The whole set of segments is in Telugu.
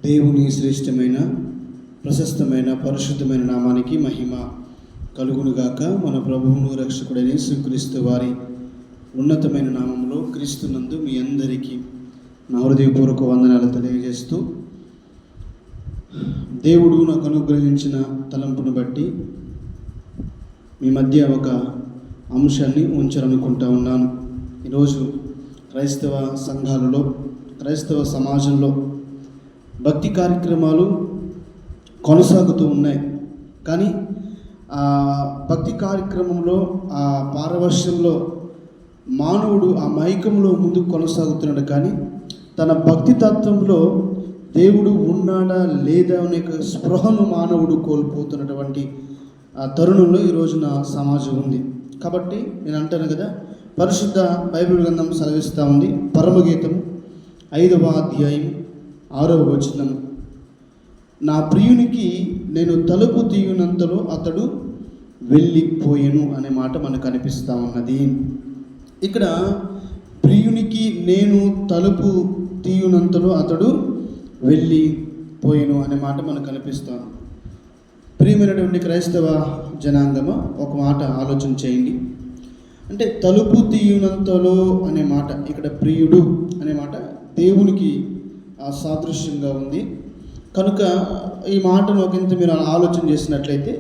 దేవుని శ్రేష్టమైన ప్రశస్తమైన పరిశుద్ధమైన నామానికి మహిమ కలుగునుగాక. మన ప్రభువును రక్షకుడైన యేసుక్రీస్తు వారి ఉన్నతమైన నామములో క్రీస్తునందు మీ అందరికీ నా హృదయపూర్వక వందనాలు తెలియజేస్తూ, దేవుడు నాకు అనుగ్రహించిన తలంపును బట్టి మీ మధ్య ఒక అంశాన్ని ఉంచాలనుకుంటా ఉన్నాను. ఈరోజు క్రైస్తవ సంఘాలలో, క్రైస్తవ సమాజంలో భక్తి కార్యక్రమాలు కొనసాగుతూ ఉన్నాయి. కానీ ఆ భక్తి కార్యక్రమంలో, ఆ పారవశ్యంలో మానవుడు ఆ మైకంలో ముందుకు కొనసాగుతున్నాడు. కానీ తన భక్తి తత్వంలో దేవుడు ఉన్నాడా లేదా అనే స్పృహను మానవుడు కోల్పోతున్నటువంటి ఆ తరుణంలో ఈరోజున సమాజం ఉంది. కాబట్టి నేను అంటాను కదా, పరిశుద్ధ బైబిల్ గ్రంథం సెలవిస్తూ ఉంది. పరమగీతం 5వ అధ్యాయం 6వ వచనం, నా ప్రియునికి నేను తలుపు తీయునంతలో అతడు వెళ్ళిపోయెను అనే మాట మనకు అనిపిస్తూ ఉన్నది. ఇక్కడ ప్రియునికి నేను తలుపు తీయునంతలో అతడు వెళ్ళిపోయెను అనే మాట మనకు అనిపిస్తాను. ప్రియమైనటువంటి క్రైస్తవ జనాంగమా, ఒక మాట ఆలోచన చేయండి. అంటే తలుపు తీయునంతలో అనే మాట, ఇక్కడ ప్రియుడు అనే మాట దేవునికి సాదృశ్యంగా ఉంది. కనుక ఈ మాటను ఒకంత మీరు ఆలోచన చేసినట్లయితే,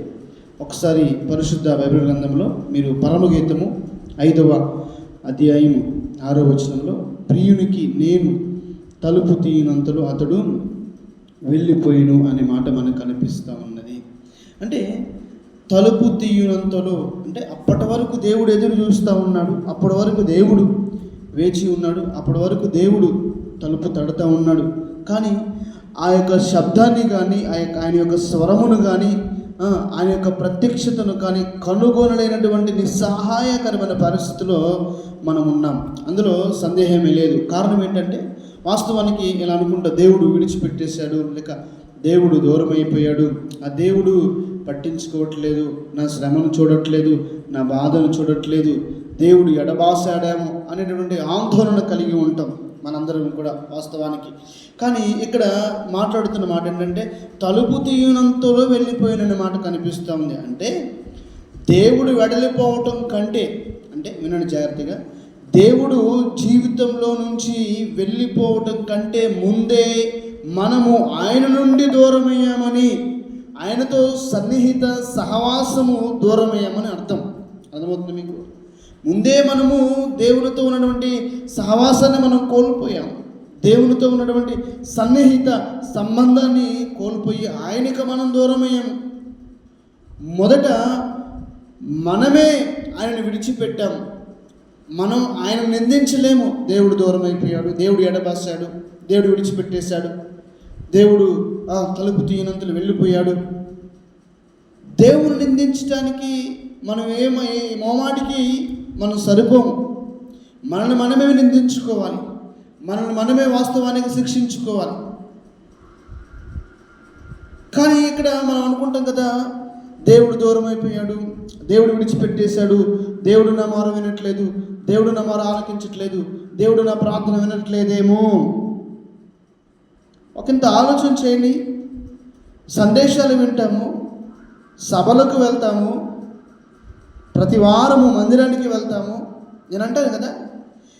ఒకసారి పరిశుద్ధ బైబిల్ గ్రంథంలో మీరు పరమగీతము 5వ అధ్యాయం 6వ వచనంలో, ప్రియునికి నేను తలుపు తీయనంతలో అతడు వెళ్ళిపోయిను అనే మాట మనకు కనిపిస్తూ ఉన్నది. అంటే తలుపు తీయనంతలో అంటే అప్పటి వరకు దేవుడు ఎదురు చూస్తూ ఉన్నాడు, అప్పటి వరకు దేవుడు వేచి ఉన్నాడు, అప్పటి వరకు దేవుడు తలుపు తడుతూ ఉన్నాడు. కానీ ఆ యొక్క శబ్దాన్ని కానీ, ఆయన యొక్క స్వరమును కానీ, ఆయన యొక్క ప్రత్యక్షతను కానీ కనుగొనలేనటువంటి నిస్సహాయకరమైన పరిస్థితిలో మనం ఉన్నాం. అందులో సందేహమే లేదు. కారణం ఏంటంటే, వాస్తవానికి ఇలా అనుకుంటా, దేవుడు విడిచిపెట్టేశాడు, లేక దేవుడు దూరం అయిపోయాడు, ఆ దేవుడు పట్టించుకోవట్లేదు, నా శ్రమను చూడట్లేదు, నా బాధను చూడట్లేదు, దేవుడు ఎడబాసాడేమో అనేటువంటి ఆందోళన కలిగి ఉంటాం మనందరం కూడా వాస్తవానికి. కానీ ఇక్కడ మాట్లాడుతున్న మాట ఏంటంటే, తలుపు తీయనంతలో వెళ్ళిపోయిన మాట కనిపిస్తూ ఉంది. అంటే దేవుడు వెడలిపోవటం కంటే, అంటే వినండి జాగ్రత్తగా, దేవుడు జీవితంలో నుంచి వెళ్ళిపోవటం కంటే ముందే మనము ఆయన నుండి దూరమయ్యామని, ఆయనతో సన్నిహిత సహవాసము దూరమయ్యామని అర్థం. అర్థమవుతుంది మీకు? ముందే మనము దేవునితో ఉన్నటువంటి సహవాసాన్ని మనం కోల్పోయాం, దేవునితో ఉన్నటువంటి సన్నిహిత సంబంధాన్ని కోల్పోయి ఆయనకి మనం దూరమయ్యాము. మొదట మనమే ఆయనను విడిచిపెట్టాము. మనం ఆయన నిందించలేము. దేవుడు దూరం అయిపోయాడు, దేవుడు ఎడబాసాడు, దేవుడు విడిచిపెట్టేశాడు, దేవుడు తలుపు తీయనంతలు వెళ్ళిపోయాడు. దేవుడు నిందించడానికి మనం మోమాటికి మనం సరిపోము. మనల్ని మనమే నిందించుకోవాలి, మనల్ని మనమే వాస్తవానికి శిక్షించుకోవాలి. కానీ ఇక్కడ మనం అనుకుంటాం కదా, దేవుడు దూరం అయిపోయాడు, దేవుడు విడిచిపెట్టేశాడు, దేవుడు నా మాట వినట్లేదు, దేవుడు నా మాట ఆలకించట్లేదు, దేవుడు నా ప్రార్థన వినట్లేదేమో. ఒకంత ఆలోచన చేయండి. సందేశాలు వింటాము, సభలకు వెళ్తాము, ప్రతి వారము మందిరానికి వెళ్తాము. నేను అంటాను కదా,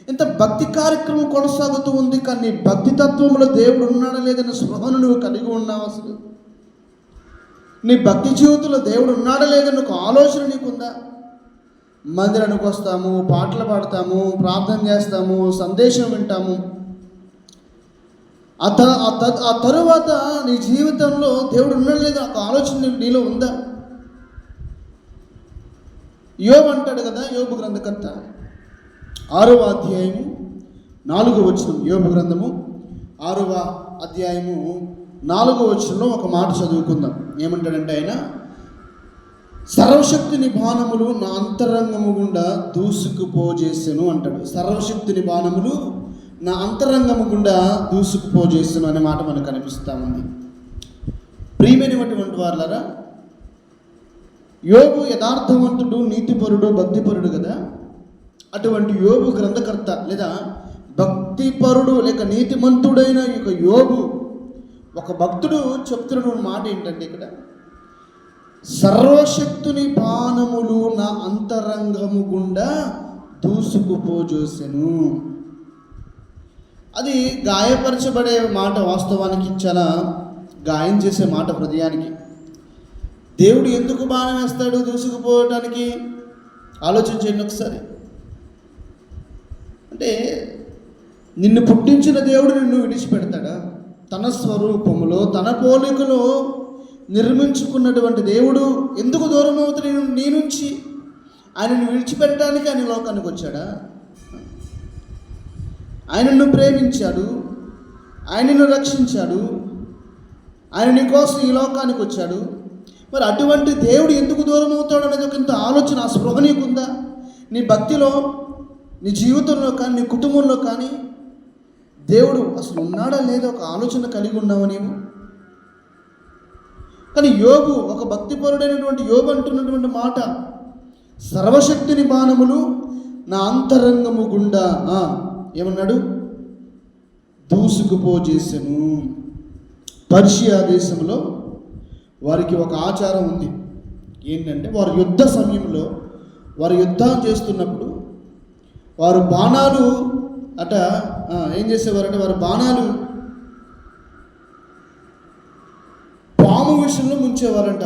ఇంత భక్తి కార్యక్రమం కొనసాగుతూ ఉంది, కానీ భక్తి తత్వంలో దేవుడు ఉన్నాడా లేదన్న స్పృహను నువ్వు కలిగి ఉన్నావు? అసలు నీ భక్తి జీవితంలో దేవుడు ఉన్నాడా లేదన్న ఒక ఆలోచన నీకుందా? మందిరానికి వస్తాము, పాటలు పాడతాము, ప్రార్థన చేస్తాము, సందేశం వింటాము. ఆ తరువాత నీ జీవితంలో దేవుడు ఉన్నాడా లేదా ఒక ఆలోచన నీలో ఉందా? యోబు అంటాడు కదా, యోబు గ్రంథకర్త 6వ అధ్యాయము 4వ వచనం, యోబు గ్రంథము 6వ అధ్యాయము 4వ వచనంలో ఒక మాట చదువుకుందాం. ఏమంటాడంటే ఆయన, సర్వశక్తిని బాణములు నా అంతరంగము గుండా దూసుకుపోజేసెను అంటాడు. సర్వశక్తిని బాణములు నా అంతరంగము గుండా దూసుకుపోజేసెను అనే మాట మనకు కనిపిస్తూ ఉంది. ప్రియమైనటువంటి వారులారా, యోబు యథార్థవంతుడు, నీతిపరుడు, భక్తిపరుడు కదా. అటువంటి యోబు గ్రంథకర్త లేదా భక్తిపరుడు లేక నీతిమంతుడైన యొక్క యోబు ఒక భక్తుడు చెప్తున్న మాట ఏంటంటే ఇక్కడ, సర్వశక్తుని బాణములు నా అంతరంగము గుండా దూసుకుపోజేసెను. అది గాయపరచబడే మాట, వాస్తవానికి చాలా గాయం చేసే మాట హృదయానికి. దేవుడు ఎందుకు బాణం వేస్తాడు దూసుకుపోవటానికి? ఆలోచించండి ఒకసారి. అంటే నిన్ను పుట్టించిన దేవుడు నిన్ను విడిచిపెడతాడా? తన స్వరూపములో తన పోలికలో నిర్మించుకున్నటువంటి దేవుడు ఎందుకు దూరం అవుతాడు నీ నుంచి? ఆయనను విడిచిపెట్టడానికి ఆయన లోకానికి వచ్చాడా? ఆయనను ప్రేమించాడు, ఆయనను రక్షించాడు, ఆయన నీ కోసం ఈ లోకానికి వచ్చాడు. మరి అటువంటి దేవుడు ఎందుకు దూరం అవుతాడు అనేది ఒక ఇంత ఆలోచన, ఆ స్పృహ నీకుందా? నీ భక్తిలో, నీ జీవితంలో కానీ, నీ కుటుంబంలో కానీ దేవుడు అసలు ఉన్నాడా లేదా ఒక ఆలోచన కలిగి ఉన్నావు నీవు? కానీ యోబు, ఒక భక్తిపరుడైనటువంటి యోబు అంటున్నటువంటి మాట, సర్వశక్తిని బాణములు నా అంతరంగము గుండా ఏమన్నాడు? దూసుకుపోజేసెను. పర్షియా దేశంలో వారికి ఒక ఆచారం ఉంది. ఏంటంటే వారు యుద్ధ సమయంలో, వారు యుద్ధం చేస్తున్నప్పుడు వారు బాణాలు ఏం చేసేవారంటే, వారు బాణాలు పాము విషయంలో ముంచేవారంట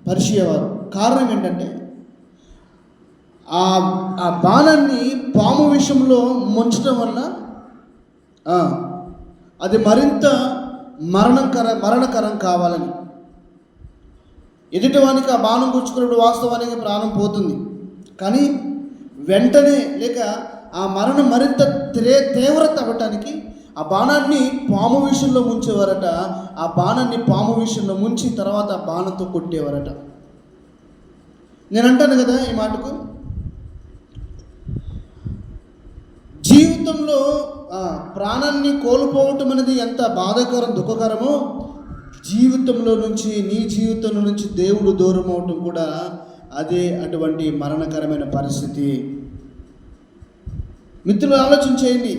పర్షియా వారు. కారణం ఏంటంటే, ఆ బాణాన్ని పాము విషయంలో ముంచడం వల్ల అది మరింత మరణకరం కావాలని. ఎదుటివానికి ఆ బాణం గుచ్చుకున్నప్పుడు వాస్తవానికి ప్రాణం పోతుంది, కానీ వెంటనే లేక ఆ మరణం మరింత తీవ్రత అవ్వటానికి ఆ బాణాన్ని పాము విషయంలో ముంచేవారట. ఆ బాణాన్ని పాము విషయంలో ముంచి తర్వాత ఆ బాణంతో కొట్టేవారట. నేను అంటాను కదా ఈ మాటకు, జీవితంలో ప్రాణాన్ని కోల్పోవటం అనేది ఎంత బాధాకరం, దుఃఖకరమో, జీవితంలో నుంచి, నీ జీవితంలో నుంచి దేవుడు దూరం అవటం కూడా అదే అటువంటి మరణకరమైన పరిస్థితి. మిత్రులు ఆలోచించేయండి.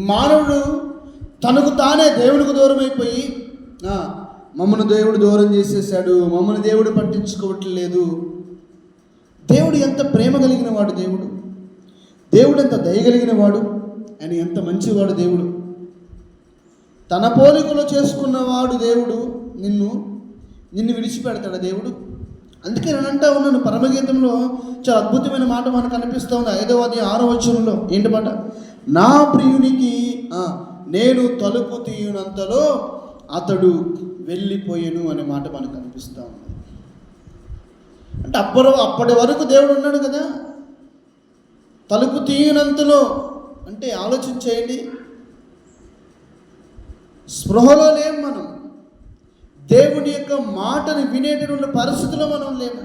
మానవుడు తనకు తానే దేవునికి దూరం అయిపోయి, మమ్మల్ని దేవుడు దూరం చేసేసాడు, మమ్మల్ని దేవుడు పట్టించుకోవట్లేదు. దేవుడు ఎంత ప్రేమ కలిగిన వాడు, దేవుడు ఎంత దయగలిగిన వాడు, ఆయన ఎంత మంచివాడు దేవుడు. తన పోలికలో చేసుకున్నవాడు దేవుడు నిన్ను విడిచిపెడతాడు దేవుడు. అందుకే నేను అంటా ఉన్నాను, పరమగీతంలో చాలా అద్భుతమైన మాట మనకు అనిపిస్తూ ఉంది. 5వ అధ్యాయం 6వ వచనంలో ఏంటి మాట? నా ప్రియునికి నేను తలుపు తీయునంతలో అతడు వెళ్ళిపోయాను అనే మాట మనకు అనిపిస్తూ ఉంది. అంటే అప్పటి వరకు దేవుడు ఉన్నాడు కదా, తలుపు తీయనంతలో. అంటే ఆలోచించేయండి, స్పృహలో లేము మనం, దేవుని యొక్క మాటను వినేటటువంటి పరిస్థితిలో మనం లేము,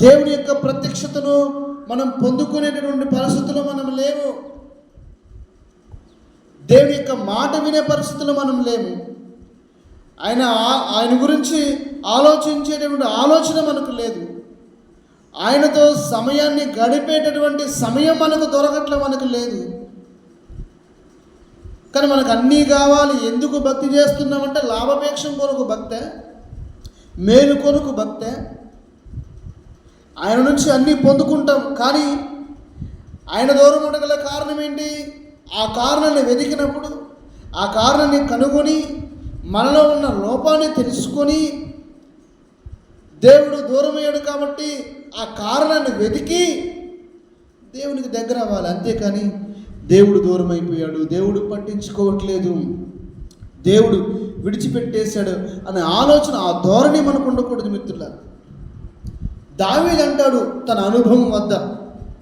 దేవుని యొక్క ప్రత్యక్షతను మనం పొందుకునేటటువంటి పరిస్థితిలో మనం లేము, దేవుని యొక్క మాట వినే పరిస్థితిలో మనం లేము. ఆయన గురించి ఆలోచించేటటువంటి ఆలోచన మనకు లేదు. ఆయనతో సమయాన్ని గడిపేటటువంటి సమయం మనకు దొరకట్లే, మనకు లేదు. కానీ మనకు అన్నీ కావాలి. ఎందుకు భక్తి చేస్తున్నామంటే లాభాపేక్షం కొరకు భక్తే, మేలు కొరకు భక్తే. ఆయన నుంచి అన్నీ పొందుకుంటాం, కానీ ఆయన దూరం ఉండగల కారణం ఏంటి? ఆ కారణాన్ని వెతికినప్పుడు, ఆ కారణాన్ని కనుగొని, మనలో ఉన్న లోపాన్ని తెలుసుకొని, దేవుడు దూరమయ్యాడు కాబట్టి ఆ కారణాన్ని వెతికి దేవునికి దగ్గర అవ్వాలి. అంతేకాని దేవుడు దూరం అయిపోయాడు, దేవుడు పట్టించుకోవట్లేదు, దేవుడు విడిచిపెట్టేశాడు అనే ఆలోచన, ఆ ధోరణి మనకు ఉండకూడదు మిత్రులారా. దావీదు అంటాడు తన అనుభవం వద్ద,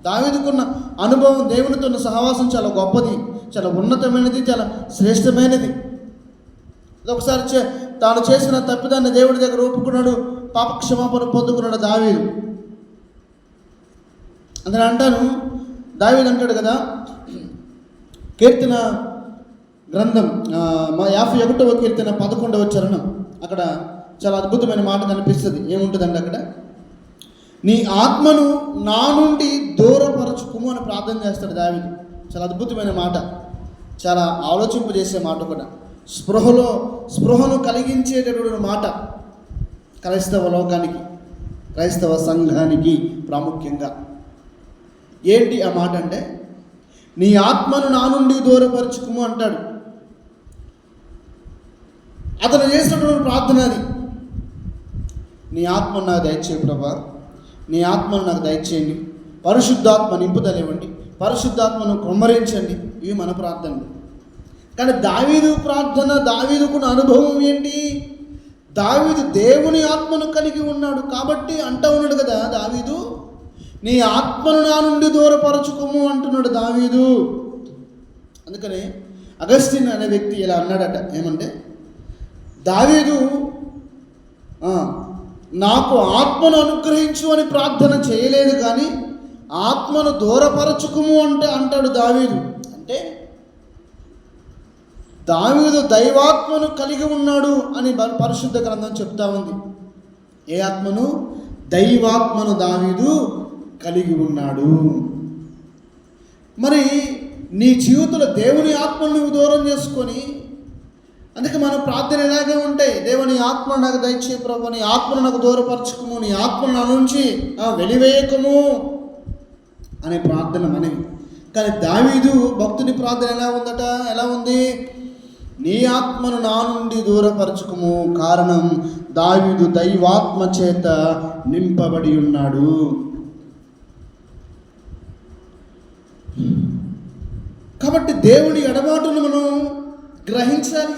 దావీదుకున్న అనుభవం, దేవునితో ఉన్న సహవాసం చాలా గొప్పది, చాలా ఉన్నతమైనది, చాలా శ్రేష్టమైనది. ఒకసారి తాను చేసిన తప్పిదాన్ని దేవుడి దగ్గర ఒప్పుకున్నాడు, పాప క్షమాపణ పొందుకున్నాడు దావీదు. అందులో అంటాను, దావీదు అంటాడు కదా, కీర్తన గ్రంథం 51వ కీర్తన 11వ చరణం, అక్కడ చాలా అద్భుతమైన మాట కనిపిస్తుంది. ఏముంటుందండి అక్కడ? నీ ఆత్మను నా నుండి దూరపరచుకుము అని ప్రార్థన చేస్తాడు దావీదు. చాలా అద్భుతమైన మాట, చాలా ఆలోచింపజేసే మాట కూడా. స్పృహను కలిగించేటటువంటి మాట క్రైస్తవ లోకానికి, క్రైస్తవ సంఘానికి ప్రాముఖ్యంగా. ఏంటి ఆ మాట అంటే, నీ ఆత్మను నా నుండి దూరపరచుకుము అంటాడు. అతను చేసినటువంటి ప్రార్థన అది. నీ ఆత్మను నాకు దయచేయి ప్రభా, నీ ఆత్మను నాకు దయచేయండి, పరిశుద్ధాత్మ నింపుదల ఇవ్వండి, పరిశుద్ధాత్మను కుమ్మరించండి. ఇవి మన ప్రార్థనలు. కానీ దావీదు ప్రార్థన, దావీదుకున్న అనుభవం ఏంటి? దావీదు దేవుని ఆత్మను కలిగి ఉన్నాడు కాబట్టి అంటూ ఉన్నాడు కదా దావీదు, నీ ఆత్మను నా నుండి దూరపరచుకోము అంటున్నాడు దావీదు. అందుకనే అగస్టిన్ అనే వ్యక్తి ఇలా అన్నాడట, ఏమంటే, దావీదు నాకు ఆత్మను అనుగ్రహించు అని ప్రార్థన చేయలేదు, కానీ ఆత్మను దూరపరచుకుము అంటాడు దావీదు. అంటే దావీదు దైవాత్మను కలిగి ఉన్నాడు అని పరిశుద్ధ గ్రంథం చెప్తా ఉంది. ఏ ఆత్మను? దైవాత్మను దావీదు కలిగి ఉన్నాడు. మరి నీ జీవితంలో దేవుని ఆత్మను నువ్వు దూరం చేసుకొని, అందుకే మన ప్రార్థన ఇలాగే ఉంటాయి. దేవుని ఆత్మను నాకు దయచేయి ప్రభు, నీ ఆత్మను నాకు దూరపరచుకుము, నీ ఆత్మను నా నుంచి వెలివేయకము అనే ప్రార్థన మనవి. కానీ దావీదు భక్తుని ప్రార్థన ఎలా ఉంది? నీ ఆత్మను నా నుండి దూరపరచుకుము. కారణం, దావీదు దైవాత్మ చేత నింపబడి ఉన్నాడు. కాబట్టి దేవుడి ఎడబాటును మనం గ్రహించాలి.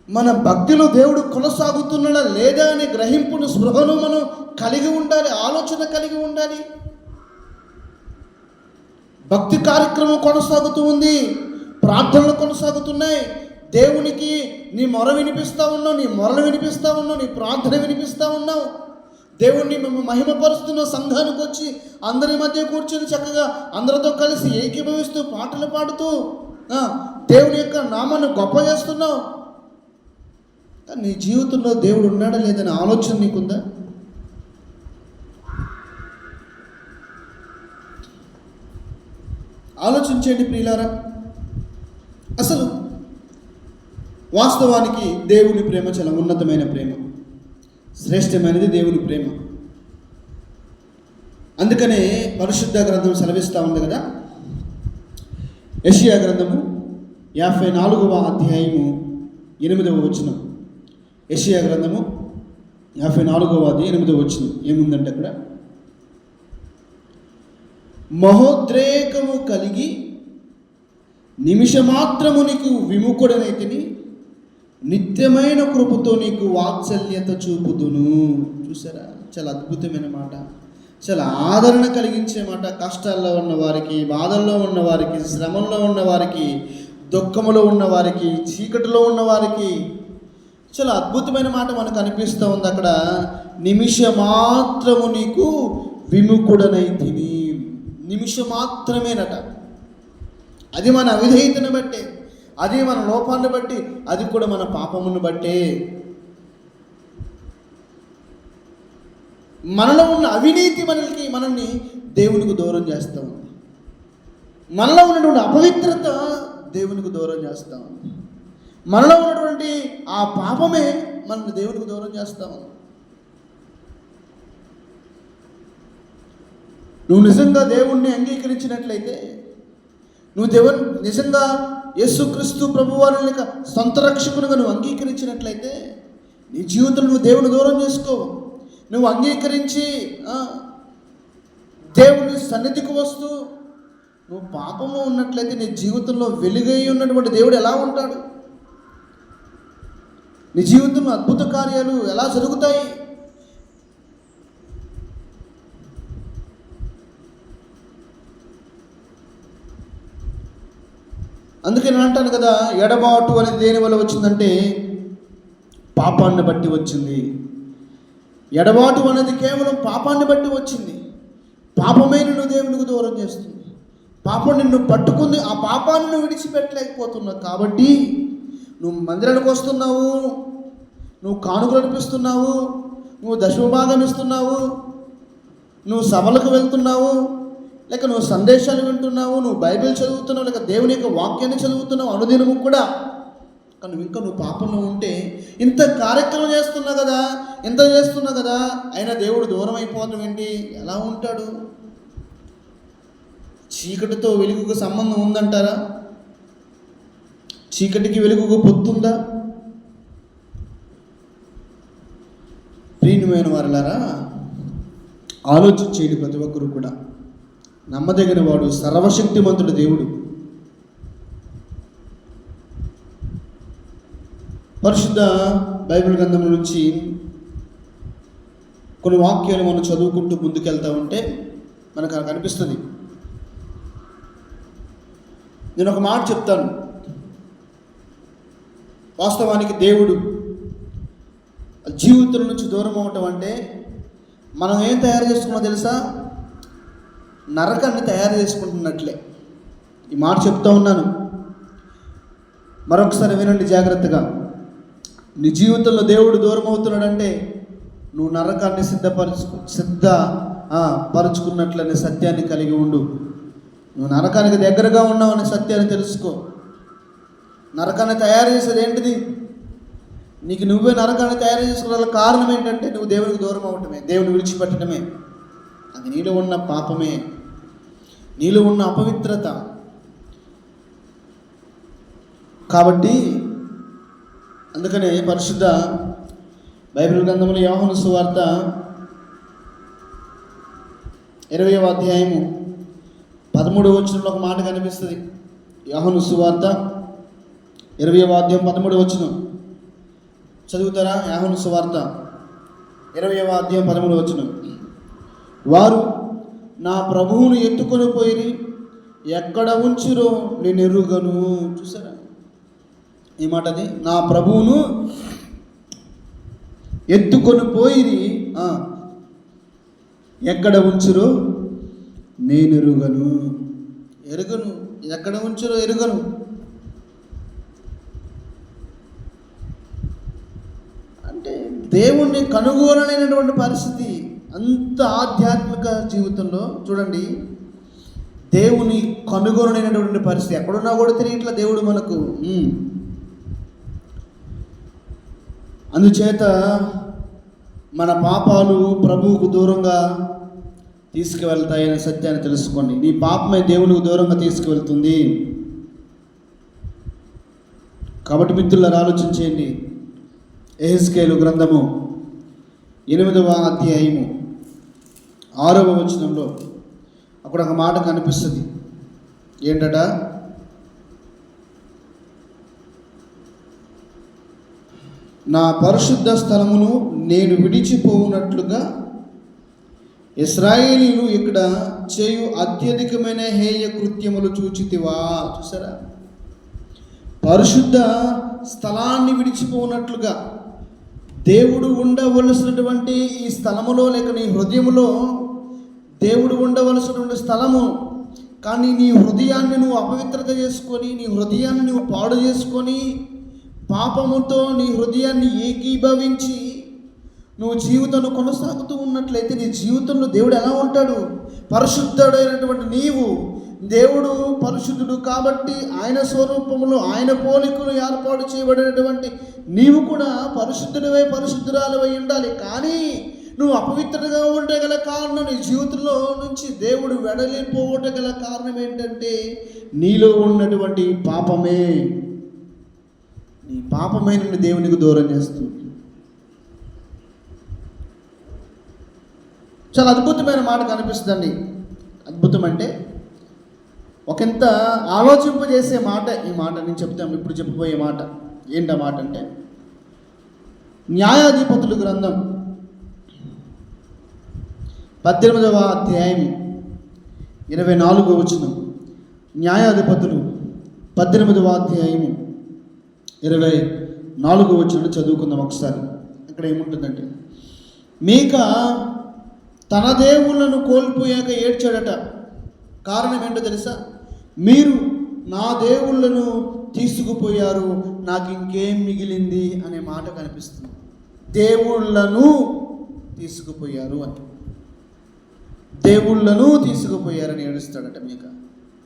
మన భక్తిలో దేవుడు కొనసాగుతున్నాడా లేదా అనే గ్రహింపును, స్పృహను మనం కలిగి ఉండాలి, ఆలోచన కలిగి ఉండాలి. భక్తి కార్యక్రమం కొనసాగుతూ ఉంది, ప్రార్థనలు కొనసాగుతున్నాయి. దేవునికి నీ మొర వినిపిస్తూ ఉన్నావు, నీ మొరలు వినిపిస్తూ ఉన్నావు, నీ ప్రార్థన వినిపిస్తూ ఉన్నావు. దేవుణ్ణి మేము మహిమపరుస్తున్న సంఘానికి వచ్చి అందరి మధ్య కూర్చొని చక్కగా అందరితో కలిసి ఏకీభవిస్తూ పాటలు పాడుతూ దేవుని యొక్క నామాన్ని గొప్ప చేస్తున్నావు. కానీ నీ జీవితంలో దేవుడు ఉన్నాడా లేదనే ఆలోచన నీకుందా? ఆలోచించండి ప్రియులారా. అసలు వాస్తవానికి దేవుని ప్రేమ చాలా ఉన్నతమైన ప్రేమ, శ్రేష్టమైనది దేవుని ప్రేమ. అందుకనే పరిశుద్ధ గ్రంథం సెలవిస్తూ ఉంది కదా, యెషయా గ్రంథము 54వ అధ్యాయము 8వ వచనం. యెషయా గ్రంథము 54వ అధ్యాయం 8వ వచనం ఏముందంటే, అక్కడ మహోద్రేకము కలిగి నిమిషమాత్రము నీకు విముఖుడనైతిని, నిత్యమైన కృపతో నీకు వాత్సల్యత చూపుదును. చూసారా, చాలా అద్భుతమైన మాట, చాలా ఆదరణ కలిగించే మాట. కష్టాల్లో ఉన్నవారికి, బాధల్లో ఉన్నవారికి, శ్రమంలో ఉన్నవారికి, దుఃఖములో ఉన్నవారికి, చీకటిలో ఉన్నవారికి చాలా అద్భుతమైన మాట మనకు అనిపిస్తూ ఉంది. అక్కడ నిమిషమాత్రము నీకు విముఖుడనైతిని. నిమిషమాత్రమేనట. అది మన అవిధేయతను బట్టే, అది మన లోపాన్ని బట్టి, అది కూడా మన పాపమును బట్టే. మనలో ఉన్న అవినీతి మనల్ని దేవునికి దూరం చేస్తూ ఉంది. మనలో ఉన్నటువంటి అపవిత్రత దేవునికి దూరం చేస్తూ ఉంది. మనలో ఉన్నటువంటి ఆ పాపమే మనల్ని దేవునికి దూరం చేస్తూ ఉంది. నువ్వు నిజంగా దేవుణ్ణి అంగీకరించినట్లయితే, నువ్వు నిజంగా యేసుక్రీస్తు ప్రభువారి యొక్క సొంత రక్షకునిగా నువ్వు అంగీకరించినట్లయితే, నీ జీవితంలో నువ్వు దేవుని దూరం చేసుకో. నువ్వు అంగీకరించి దేవుని సన్నిధికి వస్తూ నువ్వు పాపంలో ఉన్నట్లయితే, నీ జీవితంలో వెలుగై ఉన్నటువంటి దేవుడు ఎలా ఉంటాడు? నీ జీవితంలో అద్భుత కార్యాలు ఎలా జరుగుతాయి? అందుకే నేను అంటాను కదా, ఎడబాటు అనేది దేని వల్ల వచ్చిందంటే పాపాన్ని బట్టి వచ్చింది. ఎడబాటు అనేది కేవలం పాపాన్ని బట్టి వచ్చింది. పాపమే నిన్ను దేవునికి దూరం చేస్తుంది. పాపం నిన్ను పట్టుకుంది, ఆ పాపాన్ని నువ్వు విడిచిపెట్టలేకపోతున్నావు. కాబట్టి నువ్వు మందిరానికి వస్తున్నావు, నువ్వు కానుకలు అర్పిస్తున్నావు, నువ్వు దశమభాగం ఇస్తున్నావు, నువ్వు సభలకు వెళ్తున్నావు, లేక నువ్వు సందేశాలు వింటున్నావు, నువ్వు బైబిల్ చదువుతున్నావు, లేక దేవుని యొక్క వాక్యాన్ని చదువుతున్నావు అనుదినము కూడా. కానీ నువ్వు పాపంలో ఉంటే ఇంత కార్యక్రమం చేస్తున్నా కదా, ఇంత చేస్తున్నా కదా, అయినా దేవుడు దూరం అయిపోవటం ఏంటి? ఎలా ఉంటాడు? చీకటితో వెలుగుకు సంబంధం ఉందంటారా? చీకటికి వెలుగుకు పొత్తుందా? ప్రియమైన వారలారా, ఆలోచించేది ప్రతి ఒక్కరు కూడా. నమ్మదగిన వాడు సర్వశక్తిమంతుడు దేవుడు. పరిశుద్ధ బైబిల్ గ్రంథం నుంచి కొన్ని వాక్యాలు మనం చదువుకుంటూ ముందుకెళ్తా ఉంటే మనకు కనిపిస్తుంది. నేను ఒక మాట చెప్తాను. వాస్తవానికి దేవుడు జీవితం నుంచి దూరం అవ్వటం అంటే మనం ఏం తయారు చేసుకున్నామో తెలుసా? నరకాన్ని తయారు చేసుకుంటున్నట్లే. ఈ మాట చెప్తా ఉన్నాను, మరొకసారి వినండి జాగ్రత్తగా. నీ జీవితంలో దేవుడు దూరం అవుతున్నాడంటే నువ్వు నరకాన్ని పరుచుకున్నట్లనే సత్యాన్ని కలిగి ఉండు. నువ్వు నరకానికి దగ్గరగా ఉన్నావనే సత్యాన్ని తెలుసుకో. నరకాన్ని తయారు చేసేది ఏంటిది? నీకు నువ్వే నరకాన్ని తయారు చేసుకోవడానికి కారణం ఏంటంటే నువ్వు దేవునికి దూరం అవ్వటమే, దేవుని విడిచిపెట్టడమే. అది నీలో ఉన్న పాపమే, నీలో ఉన్న అపవిత్రత. కాబట్టి అందుకనే పరిశుద్ధ బైబిల్ గ్రంథంలో యోహాను సువార్త 20వ అధ్యాయము 13వ వచనంలో ఒక మాట కనిపిస్తుంది. యోహాను సువార్త 20వ అధ్యాయం 13వ వచనం చదువుతారా? యోహాను సువార్త 20వ అధ్యాయం 13వ వచనం. వారు నా ప్రభువును ఎత్తుకొని పోయి ఎక్కడ ఉంచిరో నేను ఎరుగను. చూసారా ఈ మాట? అది నా ప్రభువును ఎత్తుకొని పోయి ఎక్కడ ఉంచురో నేను ఎరుగను. ఎక్కడ ఉంచురో ఎరుగను. అంటే దేవుణ్ణి కనుగొనలేనటువంటి పరిస్థితి. అంత ఆధ్యాత్మిక జీవితంలో చూడండి, దేవుని కనుగొనలేనటువంటి పరిస్థితి. ఎక్కడున్నా కూడా తెలియట్లా దేవుడు మనకు. అందుచేత మన పాపాలు ప్రభువుకు దూరంగా తీసుకువెళ్తాయనే సత్యాన్ని తెలుసుకోండి. నీ పాపమే దేవునికి దూరంగా తీసుకువెళ్తుంది. కాబట్టి మిత్రులారా ఆలోచించేయండి. యెహెజ్కేలు గ్రంథము 8వ అధ్యాయము 6వ వచనంలో అక్కడ ఒక మాట కనిపిస్తుంది. ఏంటట? నా పరిశుద్ధ స్థలమును నేను విడిచిపోవునట్లుగా ఇశ్రాయేలీయులు ఇక్కడ చేయు అత్యధికమైన హేయ కృత్యములు చూచితివా. చూసారా? పరిశుద్ధ స్థలాన్ని విడిచిపోవునట్లుగా దేవుడు ఉండవలసినటువంటి ఈ స్థలములో, లేక నీ హృదయములో దేవుడు ఉండవలసినటువంటి స్థలము, కానీ నీ హృదయాన్ని నువ్వు అపవిత్రత చేసుకొని, నీ హృదయాన్ని నువ్వు పాడు చేసుకొని, పాపముతో నీ హృదయాన్ని ఏకీభవించి నువ్వు జీవితంలో కొనసాగుతూ ఉన్నట్లయితే నీ జీవితంలో దేవుడు ఎలా ఉంటాడు? పరిశుద్ధుడైనటువంటి నీవు, దేవుడు పరిశుద్ధుడు కాబట్టి ఆయన స్వరూపములో ఆయన పోలికలు ఏర్పాటు చేయబడినటువంటి నీవు కూడా పరిశుద్ధుడివై పరిశుద్ధురాలివై ఉండాలి. కానీ నువ్వు అపవిత్రగా ఉండగల కారణం, నీ జీవితంలో నుంచి దేవుడు వెడలిపోవటగల కారణం ఏంటంటే నీలో ఉన్నటువంటి పాపమే. నీ పాపమే నిన్ను దేవునికి దూరం చేస్తుంది. చాలా అద్భుతమైన మాట కనిపిస్తుందండి. అద్భుతం అంటే ఒకంత ఆలోచింపజేసే మాట. ఈ మాట నేను చెప్తాను, ఇప్పుడు చెప్పబోయే మాట. ఏంటా మాట అంటే, న్యాయాధిపతులు గ్రంథం 18వ అధ్యాయం 24వ వచనం. న్యాయాధిపతులు 18వ అధ్యాయము 24వ వచనం చదువుకుందాం ఒకసారి. ఇక్కడ ఏముంటుందంటే, మీకా తన దేవుళ్ళను కోల్పోయాక ఏడ్చాడట. కారణం ఏంటో తెలుసా? మీరు నా దేవుళ్ళను తీసుకుపోయారు, నాకు ఇంకేం మిగిలింది అనే మాట కనిపిస్తుంది. దేవుళ్ళను తీసుకుపోయారు అని, దేవుళ్ళను తీసుకుపోయారని ఏడుస్తాడట మీకా.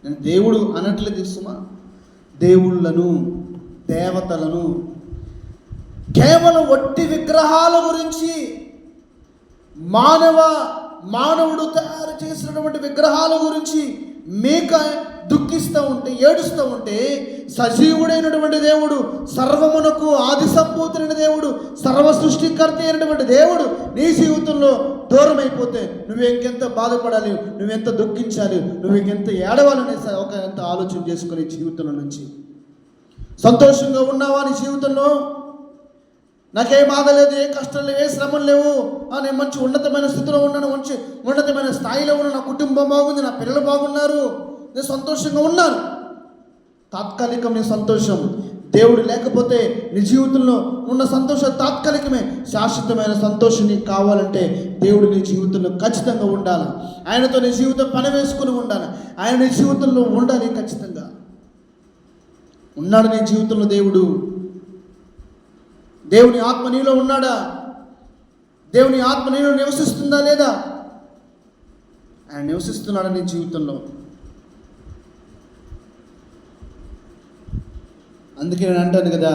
నేను దేవుడు అనట్లేదు సుమా, దేవుళ్ళను, దేవతలను, కేవలం వట్టి విగ్రహాల గురించి, మానవుడు తయారు చేసినటువంటి విగ్రహాల గురించి మీక దుఃఖిస్తూ ఉంటే, ఏడుస్తూ ఉంటే, సజీవుడైనటువంటి దేవుడు, సర్వమునకు ఆది సంభూతుడైన దేవుడు, సర్వ సృష్టికర్త అయినటువంటి దేవుడు నీ జీవితంలో దూరం అయిపోతే నువ్వు ఇంకెంత బాధపడాలి, నువ్వెంత దుఃఖించాలి, నువ్వు ఇంకెంత ఏడవాలనే ఎంత ఆలోచన చేసుకుని జీవితంలో నుంచి. సంతోషంగా ఉన్నావా నీ జీవితంలో? నాకే బాధ లేదు, ఏ కష్టాలు లేవు, ఏ శ్రమలు లేవు, నేను మంచి ఉన్నతమైన స్థితిలో ఉన్నాను, మంచి ఉన్నతమైన స్థాయిలో ఉన్నాను, నా కుటుంబం బాగుంది, నా పిల్లలు బాగున్నారు, నేను సంతోషంగా ఉన్నాను. తాత్కాలికమైన సంతోషం. దేవుడు లేకపోతే నీ జీవితంలో ఉన్న సంతోషం తాత్కాలికమే. శాశ్వతమైన సంతోషం నీకు కావాలంటే దేవుడు నీ జీవితంలో ఖచ్చితంగా ఉండాలి. ఆయనతో నీ జీవితం పని వేసుకుని ఉండాలి. ఆయన నీ జీవితంలో ఉండాలి ఖచ్చితంగా. ఉన్నాడు నీ జీవితంలో దేవుడు. దేవుని ఆత్మ నీలో ఉన్నాడా? దేవుని ఆత్మ నీలో నివసిస్తుందా లేదా? ఆయన నివసిస్తున్నాడా నీ జీవితంలో? అందుకే నేను అంటాను కదా,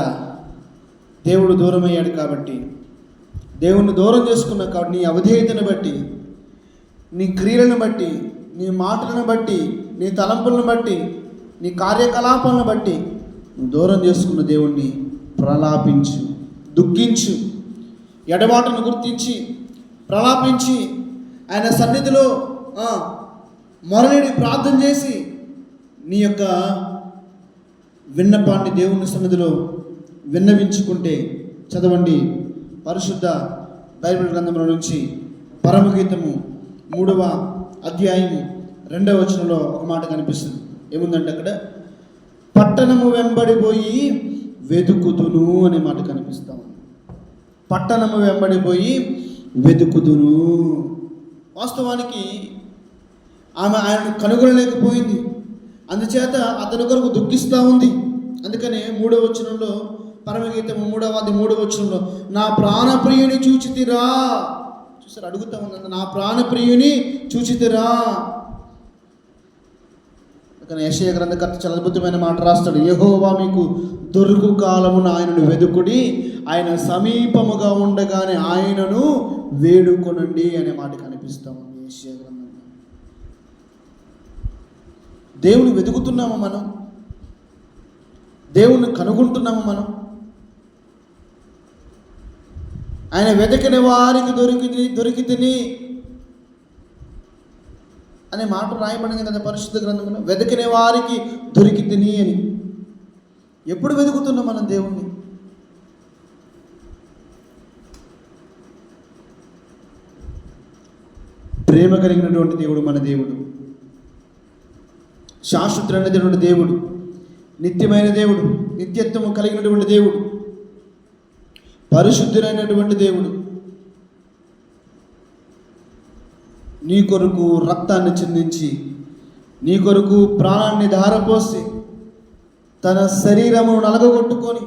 దేవుడు దూరం అయ్యాడు కాబట్టి, దేవుణ్ణి దూరం చేసుకున్నావు కాబట్టి, నీ అవిధేయతను బట్టి, నీ క్రియలను బట్టి, నీ మాటలను బట్టి, నీ తలంపులను బట్టి, నీ కార్యకలాపాలను బట్టి నువ్వు దూరం చేసుకున్న దేవుణ్ణి ప్రలాపించు, దుఃఖించు, ఎడబాటును గుర్తించి ప్రలాపించి ఆయన సన్నిధిలో మొరలేడి ప్రార్థన చేసి నీ యొక్క విన్నపాన్ని దేవుని సన్నిధిలో విన్నవించుకుంటే. చదవండి పరిశుద్ధ బైబిల్ గ్రంథంలో నుంచి పరమగీతము 3వ అధ్యాయము 2వ వచనంలో ఒక మాట కనిపిస్తుంది. ఏముందంటే అక్కడ, పట్టణము వెంబడిపోయి వెతుకుదును అనే మాట కనిపిస్తాం. పట్టణము వెంబడిపోయి వెతుకుదును. వాస్తవానికి ఆమె ఆయనను కనుగొనలేకపోయింది, అందుచేత అతని కొరకు దుఃఖిస్తూ ఉంది. అందుకనే 3వ వచనంలో, పరమగీతము 3వ వచనంలో, నా ప్రాణప్రియుని చూచితిరా. చూసారు, అడుగుతా ఉంది, నా ప్రాణప్రియుని చూచితిరా. కానీ యెషయా గ్రంథకర్త చాలా అద్భుతమైన మాట రాస్తాడు, యెహోవా మీకు దొరుకు కాలమున ఆయనను వెదుకుడి, ఆయన సమీపముగా ఉండగానే ఆయనను వేడుకొనండి అనే మాట కనిపిస్తా ఉంది యెషయా గ్రంథంలో. దేవుని వెతుకుతున్నాము మనం, దేవుణ్ణి కనుగొంటున్నాము మనం. ఆయన వెతికిన వారికి దొరికితిని అనే మాట రాయబడింది కదా పరిశుద్ధ గ్రంథంలో. వెతికిన వారికి దొరికితిని అని. ఎప్పుడు వెతుకుతున్నాం మనం దేవుణ్ణి? ప్రేమ కలిగినటువంటి దేవుడు మన దేవుడు, శాశ్వతుడైనటువంటి దేవుడు, నిత్యమైన దేవుడు, నిత్యత్వము కలిగినటువంటి దేవుడు, పరిశుద్ధుడైనటువంటి దేవుడు. నీ కొరకు రక్తాన్ని చిందించి, నీ కొరకు ప్రాణాన్ని ధారపోసి, తన శరీరమును నలగగొట్టుకొని,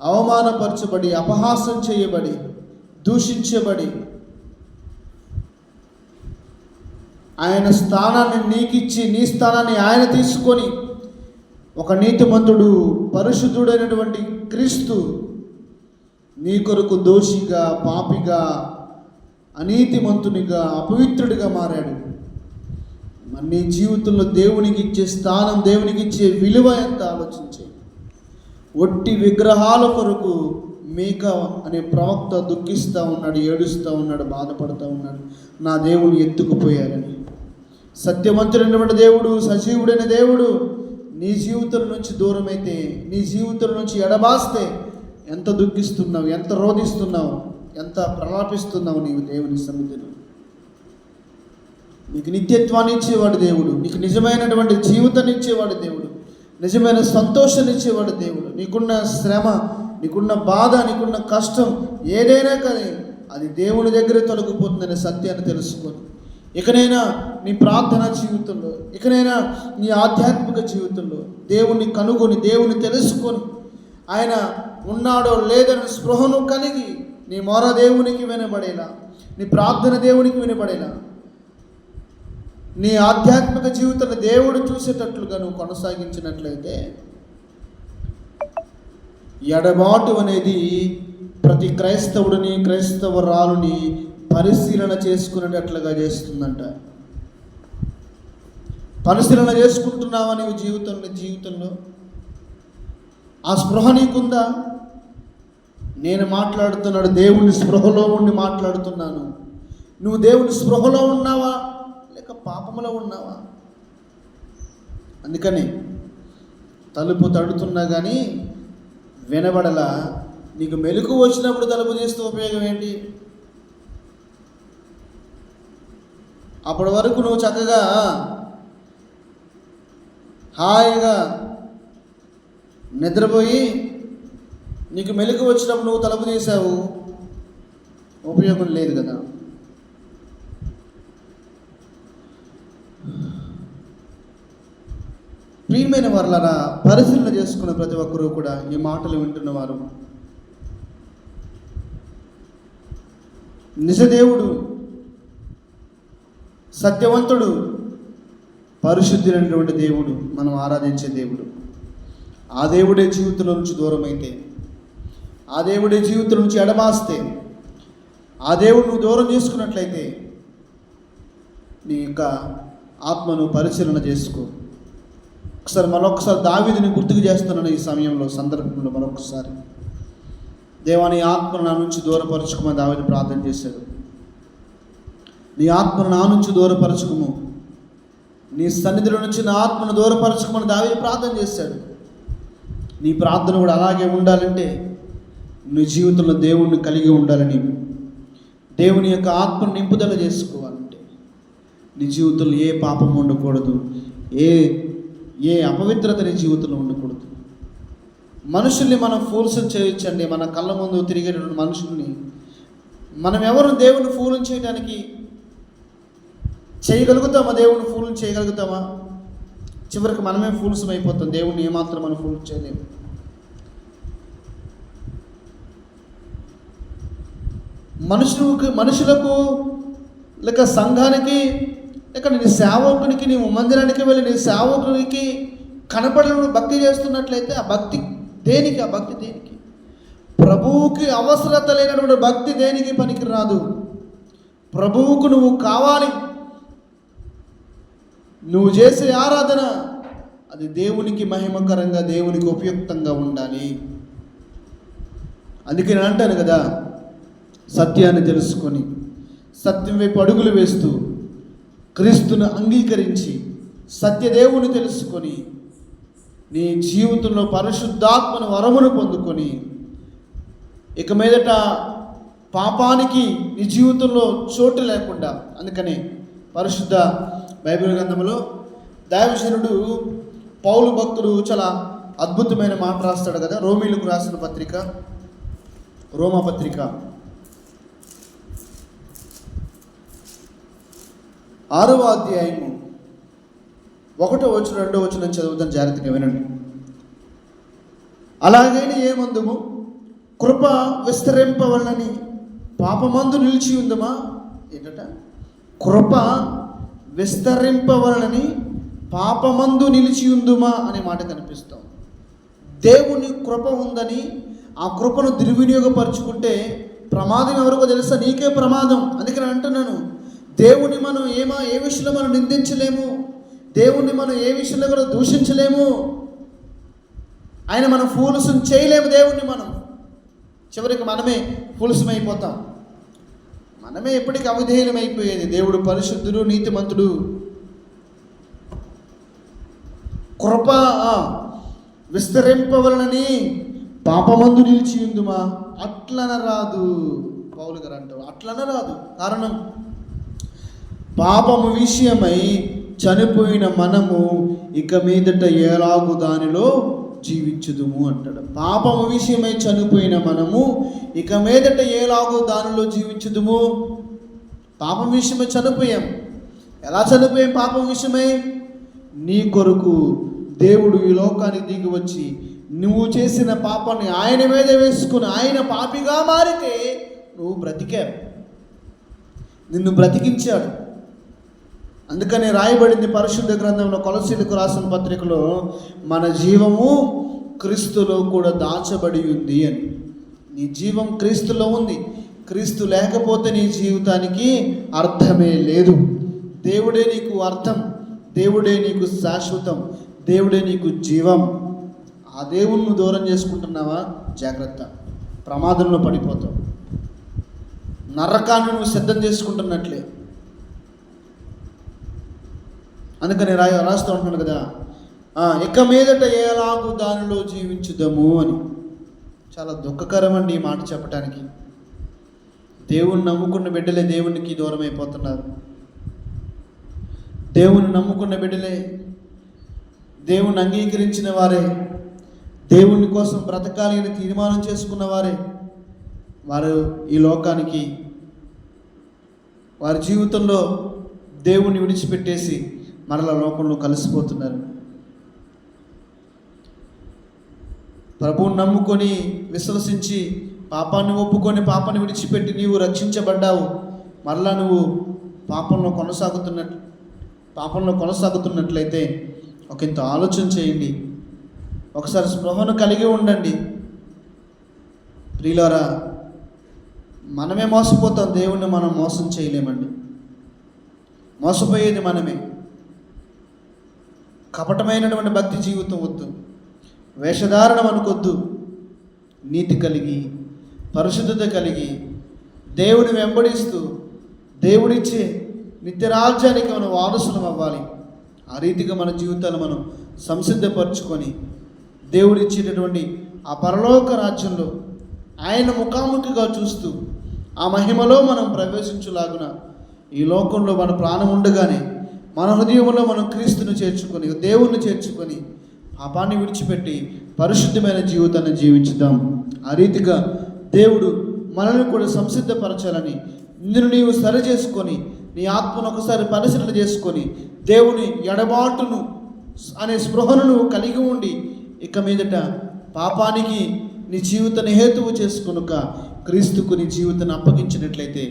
అవమానపరచబడి, అపహాసం చేయబడి, దూషించబడి, ఆయన స్థానాన్ని నీకిచ్చి, నీ స్థానాన్ని ఆయన తీసుకొని, ఒక నీతిమంతుడు, పరిశుద్ధుడైనటువంటి క్రీస్తు నీ కొరకు దోషిగా, పాపిగా, అనీతిమంతునిగా, అపవిత్రుడిగా మారాడు. మరి నీ జీవితంలో దేవునికి ఇచ్చే స్థానం, దేవునికి ఇచ్చే విలువ ఎంత ఆలోచించే. ఒట్టి విగ్రహాల కొరకు మీక అనే ప్రవక్త దుఃఖిస్తూ ఉన్నాడు, ఏడుస్తూ ఉన్నాడు, బాధపడుతూ ఉన్నాడు, నా దేవుని ఎత్తుకుపోయారని. సత్యవంతుడైనటువంటి దేవుడు, సజీవుడైన దేవుడు నీ జీవితం నుంచి దూరమైతే, నీ జీవితం నుంచి ఎడబాస్తే ఎంత దుఃఖిస్తున్నావు, ఎంత రోధిస్తున్నావు, ఎంత ప్రలాపిస్తున్నావు నీవు దేవుని సన్నిధిలో. నీకు నిత్యత్వాన్ని ఇచ్చేవాడు దేవుడు, నీకు నిజమైనటువంటి జీవితాన్ని ఇచ్చేవాడు దేవుడు, నిజమైన సంతోషాన్ని ఇచ్చేవాడు దేవుడు. నీకున్న శ్రమ, నీకున్న బాధ, నీకున్న కష్టం ఏదైనా కానీ అది దేవుని దగ్గరే తొలగిపోతుందనే సత్యాన్ని తెలుసుకొని, ఇకనైనా నీ ప్రార్థన జీవితంలో, ఇకనైనా నీ ఆధ్యాత్మిక జీవితంలో దేవుణ్ణి కనుగొని, దేవుని తెలుసుకొని, ఆయన ఉన్నాడో లేదని స్పృహను కలిగి నీ మొర దేవునికి వినబడేలా, నీ ప్రార్థన దేవునికి వినబడేలా, నీ ఆధ్యాత్మిక జీవితాన్ని దేవుడు చూసేటట్లుగా నువ్వు కొనసాగించినట్లయితే ఎడబాటు అనేది ప్రతి క్రైస్తవుడిని క్రైస్తవరాలుని పరిశీలన చేసుకునేటట్లుగా చేస్తుందంట. పరిశీలన చేసుకుంటున్నావా నీవు జీవితంలో ఆ స్పృహ నీకుందా? నేను మాట్లాడుతున్నాడు దేవుని స్పృహలో ఉండి మాట్లాడుతున్నాను. నువ్వు దేవుని స్పృహలో ఉన్నావా లేక పాపములో ఉన్నావా? అందుకని తలుపు తడుతున్నా కానీ వినబడలా. నీకు మెలకు వచ్చినప్పుడు తలుపు తీస్తే ఉపయోగం ఏంటి? అప్పటి వరకు నువ్వు చక్కగా హాయిగా నిద్రపోయి నీకు మెలకు వచ్చినప్పుడు నువ్వు తలుపు తీసావు, ఉపయోగం లేదు కదా. ప్రియమైన వారలారా, పరిశీలన చేసుకున్న ప్రతి ఒక్కరూ కూడా ఈ మాటలు వింటున్నవారు నిజదేవుడు, సత్యవంతుడు, పరిశుద్ధులైనటువంటి దేవుడు, మనం ఆరాధించే దేవుడు. ఆ దేవుడే జీవితంలో నుంచి దూరం అయితే, ఆ దేవుడే జీవితం నుంచి ఎడమాస్తే, ఆ దేవుడు నువ్వు దూరం చేసుకున్నట్లయితే నీ యొక్క ఆత్మను పరిశీలన చేసుకో. మరొకసారి దావీదుని గుర్తుకు చేస్తున్నాను ఈ సమయంలో, సందర్భంలో మరొకసారి. దేవా, నీ ఆత్మను నా నుంచి దూరపరచుకోమని దావీదు ప్రార్థన చేశాడు. నీ ఆత్మను నా నుంచి దూరపరచుకోము, నీ సన్నిధిలో నుంచి నా ఆత్మను దూరపరచుకోమని దావీదు ప్రార్థన చేశాడు. నీ ప్రార్థన కూడా అలాగే ఉండాలంటే నీ జీవితంలో దేవుణ్ణి కలిగి ఉండాలని, దేవుని యొక్క ఆత్మను నింపుదల చేసుకోవాలంటే నీ జీవితంలో ఏ పాపం ఉండకూడదు, ఏ అపవిత్రత నీ జీవితంలో ఉండకూడదు. మనుషుల్ని మనం ఫూల్స్ చేయొచ్చండి. మన కళ్ళ ముందు తిరిగేటువంటి మనుషుల్ని మనం ఎవరు దేవుని ఫూలం చేయడానికి చేయగలుగుతామా? దేవుని ఫూలం చేయగలుగుతామా? చివరికి మనమే ఫూల్స్ అయిపోతాం. దేవుణ్ణి ఏమాత్రం మనం ఫూల్ చేయలేము. మనుషులకు లేక సంఘానికి లేక నీ సేవకునికి, నీ మందిరానికి వెళ్ళి నీ సేవకునికి కనపడని భక్తి చేస్తున్నట్లయితే ఆ భక్తి దేనికి? ఆ భక్తి దేనికి? ప్రభువుకి అవసరత లేనటువంటి భక్తి దేనికి పనికి రాదు. ప్రభువుకు నువ్వు కావాలి. నువ్వు చేసే ఆరాధన అది దేవునికి మహిమకరంగా, దేవునికి ఉపయుక్తంగా ఉండాలి. అందుకే నేను అంటాను కదా, సత్యాన్ని తెలుసుకొని సత్యం వైపు అడుగులు వేస్తూ క్రీస్తును అంగీకరించి సత్యదేవుని తెలుసుకొని నీ జీవితంలో పరిశుద్ధాత్మను వరమును పొందుకొని ఇక మీదట పాపానికి నీ జీవితంలో చోటు లేకుండా. అందుకని పరిశుద్ధ బైబిల్ గ్రంథంలో దైవజనుడు పౌలు భక్తుడు చాలా అద్భుతమైన మాట రాస్తాడు కదా. రోమీలకు రాసిన పత్రిక, రోమపత్రిక 6వ అధ్యాయము 1వ వచనం 2వ వచనం చదువుతాను, జాగ్రత్తగా వినండి. అలాగైనా ఏమందుము, కృప విస్తరింపవలనని పాపమందు నిలిచి ఉందమా? ఏంటట? కృప విస్తరింపవలనని పాపమందు నిలిచి ఉందుమా అనే మాట కనిపిస్తాం. దేవుని కృప ఉందని ఆ కృపను దుర్వినియోగపరుచుకుంటే ప్రమాదం ఎవరికో తెలుసా? నీకే ప్రమాదం. అందుకని అంటున్నాను, దేవుని మనం ఏ విషయంలో మనం నిందించలేము, దేవుణ్ణి మనం ఏ విషయంలో కూడా దూషించలేము. ఆయన మనం ఫూల్స్ చేయలేము. దేవుణ్ణి మనం చివరికి మనమే ఫూల్సం అయిపోతాం. మనమే ఎప్పటికీ అవిధేయులమైపోయేది. దేవుడు పరిశుద్ధుడు, నీతిమంతుడు. కృప విస్తరింపవలనని పాపమందు నిలిచి ఉందుమా? అట్లనరాదు. పౌలు గారు అంటారు, అట్లనరాదు. కారణం, పాపము విషయమై చనిపోయిన మనము ఇక మీదట ఎలాగు దానిలో జీవించుదుము అంటాడు. పాపము విషయమై చనిపోయిన మనము ఇక మీదట ఎలాగో దానిలో జీవించుదుము. పాపం విషయమై చనిపోయాం. ఎలా చనిపోయాం? పాపం విషయమై. నీ కొరకు దేవుడు ఈ లోకానికి దిగి వచ్చి నువ్వు చేసిన పాపాన్ని ఆయన మీద వేసుకుని ఆయన పాపిగా మారితే నువ్వు బ్రతికావు, నిన్ను బ్రతికించాడు. అందుకని రాయబడింది పరిశుద్ధ గ్రంథంలో, కొలసీలకు రాసిన పత్రికలో, మన జీవము క్రీస్తులో కూడా దాచబడి ఉంది అని. నీ జీవం క్రీస్తులో ఉంది. క్రీస్తు లేకపోతే నీ జీవితానికి అర్థమే లేదు. దేవుడే నీకు అర్థం, దేవుడే నీకు శాశ్వతం, దేవుడే నీకు జీవం. ఆ దేవుణ్ణి దూరం చేసుకుంటున్నావా? జాగ్రత్త, ప్రమాదంలో పడిపోతావు. నరకాన్ని నువ్వు సిద్ధం చేసుకుంటున్నట్లే. అందుకని రాస్తూ ఉంటున్నాను కదా, ఇక మీదట ఎలాగూ దానిలో జీవించుదాము అని. చాలా దుఃఖకరం అండి ఈ మాట చెప్పడానికి. దేవుణ్ణి నమ్ముకున్న బిడ్డలే దేవునికి దూరం అయిపోతున్నారు. దేవుని నమ్ముకున్న బిడ్డలే, దేవుని అంగీకరించిన వారే, దేవుని కోసం బ్రతకాలి అని తీర్మానం చేసుకున్న వారే, వారు ఈ లోకానికి వారి జీవితంలో దేవుని విడిచిపెట్టేసి మరల లోకంలో కలిసిపోతున్నారు. ప్రభువుని నమ్ముకొని విశ్వసించి పాపాన్ని ఒప్పుకొని పాపాన్ని విడిచిపెట్టి నీవు రక్షించబడ్డావు. మరలా నువ్వు పాపంలో కొనసాగుతున్నట్లయితే ఒకంత ఆలోచన చేయండి. ఒకసారి స్పృహను కలిగి ఉండండి. ప్రియులారా, మనమే మోసపోతాం, దేవుణ్ణి మనం మోసం చేయలేమండి. మోసపోయేది మనమే. కపటమైనటువంటి భక్తి జీవితం వద్దు, వేషధారణ మనకొద్దు. నీతి కలిగి, పరిశుద్ధత కలిగి, దేవుని వెంబడిస్తూ దేవుడిచ్చే నిత్యరాజ్యానికి మనం వారసులం అవ్వాలి. ఆ రీతిగా మన జీవితాలు మనం సంసిద్ధపరచుకొని దేవుడిచ్చేటటువంటి ఆ పరలోక రాజ్యంలో ఆయన ముఖాముఖిగా చూస్తూ ఆ మహిమలో మనం ప్రవేశించులాగున ఈ లోకంలో మన ప్రాణం ఉండగానే మన హృదయంలో మనం క్రీస్తును చేర్చుకొని, దేవుణ్ణి చేర్చుకొని, పాపాన్ని విడిచిపెట్టి పరిశుద్ధమైన జీవితాన్ని జీవించుదాం. ఆ రీతిగా దేవుడు మనల్ని కూడా సంసిద్ధపరచాలని, నిన్ను నీవు సరి చేసుకొని, నీ ఆత్మను ఒకసారి పరిశీలన చేసుకొని, దేవుని ఎడబాటును అనే స్పృహను నువ్వు కలిగి ఉండి, ఇక మీదట పాపానికి నీ జీవితాన్ని హేతువు చేసుకొనుక క్రీస్తుకు నీ జీవితాన్ని అప్పగించినట్లయితే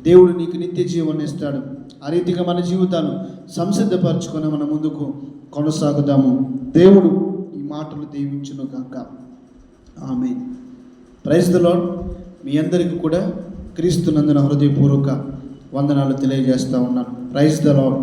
దేవుడు నీకు నిత్య జీవాన్ని ఇస్తాడు. ఆ రీతిగా మన జీవితాన్ని సంసిద్ధపరచుకొని మన ముందుకు కొనసాగుదాము. దేవుడు ఈ మాటలు దీవించును గాక. ఆమేన్. Praise the lord. మీ అందరికీ కూడా క్రీస్తునందున హృదయపూర్వక వందనాలు తెలియజేస్తూ ఉన్నాను. Praise the lord.